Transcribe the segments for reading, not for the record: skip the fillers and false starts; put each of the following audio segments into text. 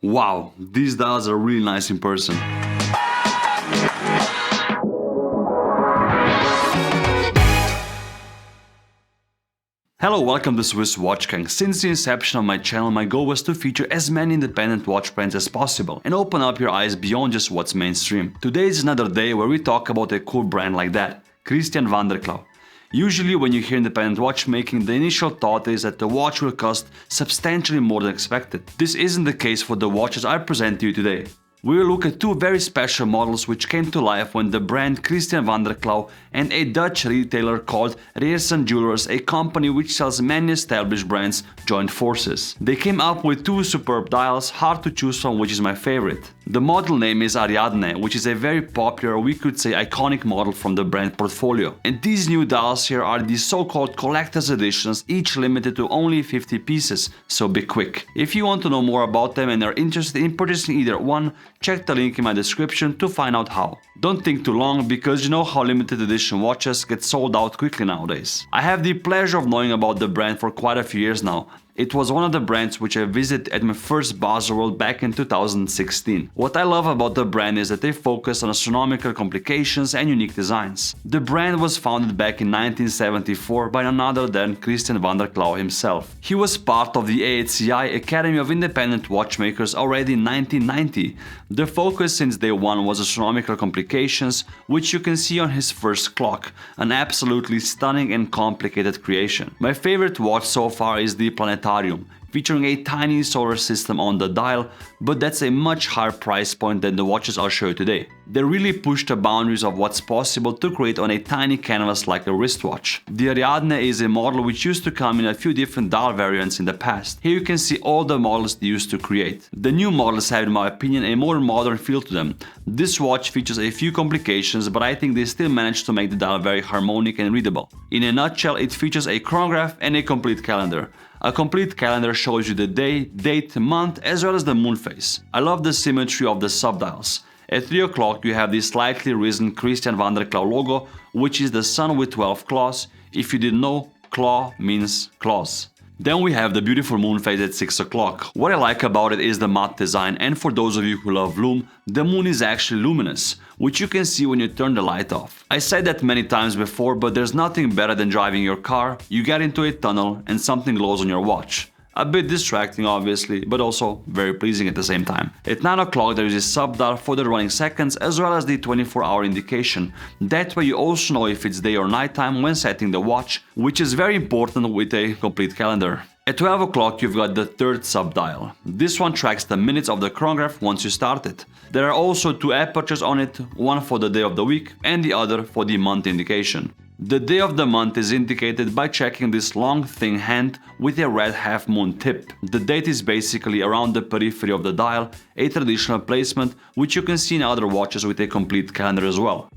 Wow, these dials are really nice in person. Hello, welcome to Swiss Watch Gang. Since the inception of my channel, my goal was to feature as many independent watch brands as possible and open up your eyes beyond just what's mainstream. Today is another day where we talk about a cool brand like that, Christiaan van der Klaauw. Usually when you hear independent watchmaking, the initial thought is that the watch will cost substantially more than expected. This isn't the case for the watches I present to you today. We will look at two very special models which came to life when the brand Christiaan van der Klaauw and a Dutch retailer called Reijersen Jewelers, a company which sells many established brands, joined forces. They came up with two superb dials, hard to choose from which is my favorite. The model name is Ariadne, which is a very popular, we could say iconic model from the brand portfolio. And these new dials here are the so-called collector's editions, each limited to only 50 pieces, so be quick. If you want to know more about them and are interested in purchasing either one, check the link in my description to find out how. Don't think too long, because you know how limited edition watches get sold out quickly nowadays. I have the pleasure of knowing about the brand for quite a few years now. It was one of the brands which I visited at my first Baselworld back in 2016. What I love about the brand is that they focus on astronomical complications and unique designs. The brand was founded back in 1974 by none other than Christiaan van der Klaauw himself. He was part of the AHCI Academy of Independent Watchmakers already in 1990. The focus since day one was astronomical complications, which you can see on his first clock, an absolutely stunning and complicated creation. My favorite watch so far is the Planetarium, featuring a tiny solar system on the dial, but that's a much higher price point than the watches I'll show you today. They really push the boundaries of what's possible to create on a tiny canvas like a wristwatch. The Ariadne is a model which used to come in a few different dial variants in the past. Here you can see all the models they used to create. The new models have, in my opinion, a more modern feel to them. This watch features a few complications, but I think they still managed to make the dial very harmonic and readable. In a nutshell, it features a chronograph and a complete calendar. A complete calendar shows you the day, date, month, as well as the moon phase. I love the symmetry of the subdials. At 3 o'clock you have the slightly risen Christiaan van der Klaauw logo, which is the sun with 12 claws. If you didn't know, claw means claws. Then we have the beautiful moon phase at 6 o'clock. What I like about it is the matte design, and for those of you who love Loom, the moon is actually luminous, which you can see when you turn the light off. I said that many times before, but there's nothing better than driving your car, you get into a tunnel and something glows on your watch. A bit distracting obviously, but also very pleasing at the same time. At 9 o'clock there is a subdial for the running seconds as well as the 24-hour indication. That way you also know if it's day or nighttime when setting the watch, which is very important with a complete calendar. At 12 o'clock you've got the third subdial. This one tracks the minutes of the chronograph once you start it. There are also two apertures on it, one for the day of the week and the other for the month indication. The day of the month is indicated by checking this long thin hand with a red half moon tip. The date is basically around the periphery of the dial, a traditional placement which you can see in other watches with a complete calendar as well.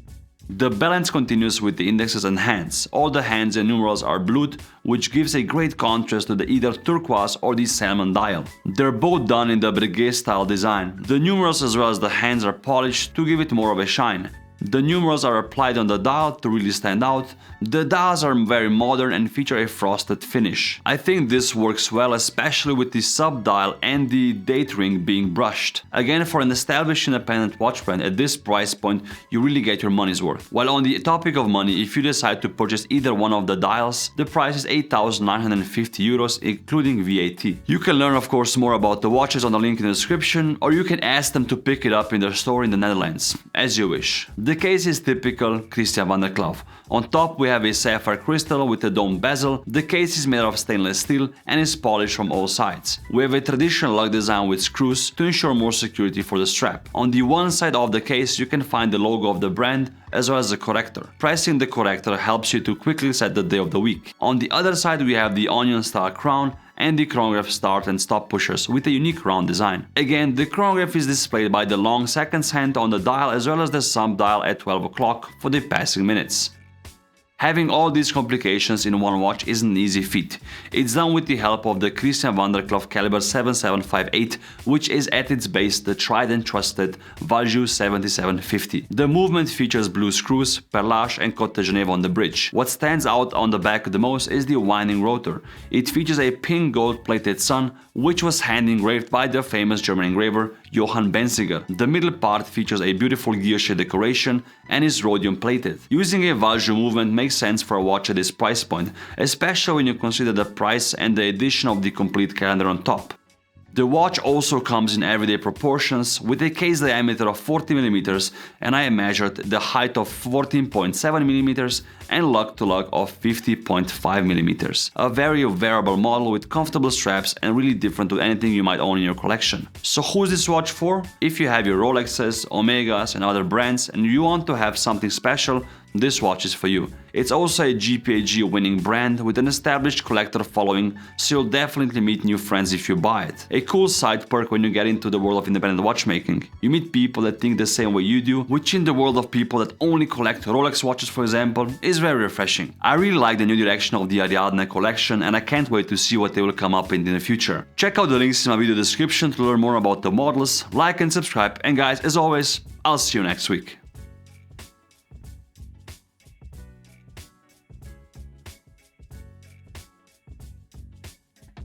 The balance continues with the indexes and hands. All the hands and numerals are blued, which gives a great contrast to the either turquoise or the salmon dial. They're both done in the Breguet style design. The numerals as well as the hands are polished to give it more of a shine. The numerals are applied on the dial to really stand out. The dials are very modern and feature a frosted finish. I think this works well, especially with the subdial and the date ring being brushed. Again, for an established independent watch brand at this price point, you really get your money's worth. While on the topic of money, if you decide to purchase either one of the dials, the price is 8,950 euros including VAT. You can learn of course more about the watches on the link in the description, or you can ask them to pick it up in their store in the Netherlands, as you wish. The case is typical Christiaan van der Klaauw. On top we have a sapphire crystal with a domed bezel. The case is made of stainless steel and is polished from all sides. We have a traditional lug design with screws to ensure more security for the strap. On the one side of the case you can find the logo of the brand as well as the corrector. Pressing the corrector helps you to quickly set the day of the week. On the other side we have the onion style crown and the chronograph start and stop pushers with a unique round design. Again, the chronograph is displayed by the long seconds hand on the dial as well as the subdial at 12 o'clock for the passing minutes. Having all these complications in one watch isn't an easy feat. It's done with the help of the Christiaan caliber 7758, which is at its base the tried and trusted Valk 7750. The movement features blue screws, perlage and Côte de Genève on the bridge. What stands out on the back the most is the winding rotor. It features a pink gold plated sun, which was hand engraved by the famous German engraver Johann Benziger. The middle part features a beautiful gear-shaped decoration and is rhodium plated. Using a Valk movement makes sense for a watch at this price point, especially when you consider the price and the addition of the complete calendar on top. The watch also comes in everyday proportions, with a case diameter of 40mm and I measured the height of 14.7mm and lug to lug of 50.5mm. A very wearable model with comfortable straps and really different to anything you might own in your collection. So who's this watch for? If you have your Rolexes, Omegas and other brands and you want to have something special, this watch is for you. It's also a GPAG winning brand with an established collector following, so you'll definitely meet new friends if you buy it. A cool side perk when you get into the world of independent watchmaking. You meet people that think the same way you do, which in the world of people that only collect Rolex watches for example, is very refreshing. I really like the new direction of the Ariadne collection and I can't wait to see what they will come up in the future. Check out the links in my video description to learn more about the models, like and subscribe, and guys, as always, I'll see you next week.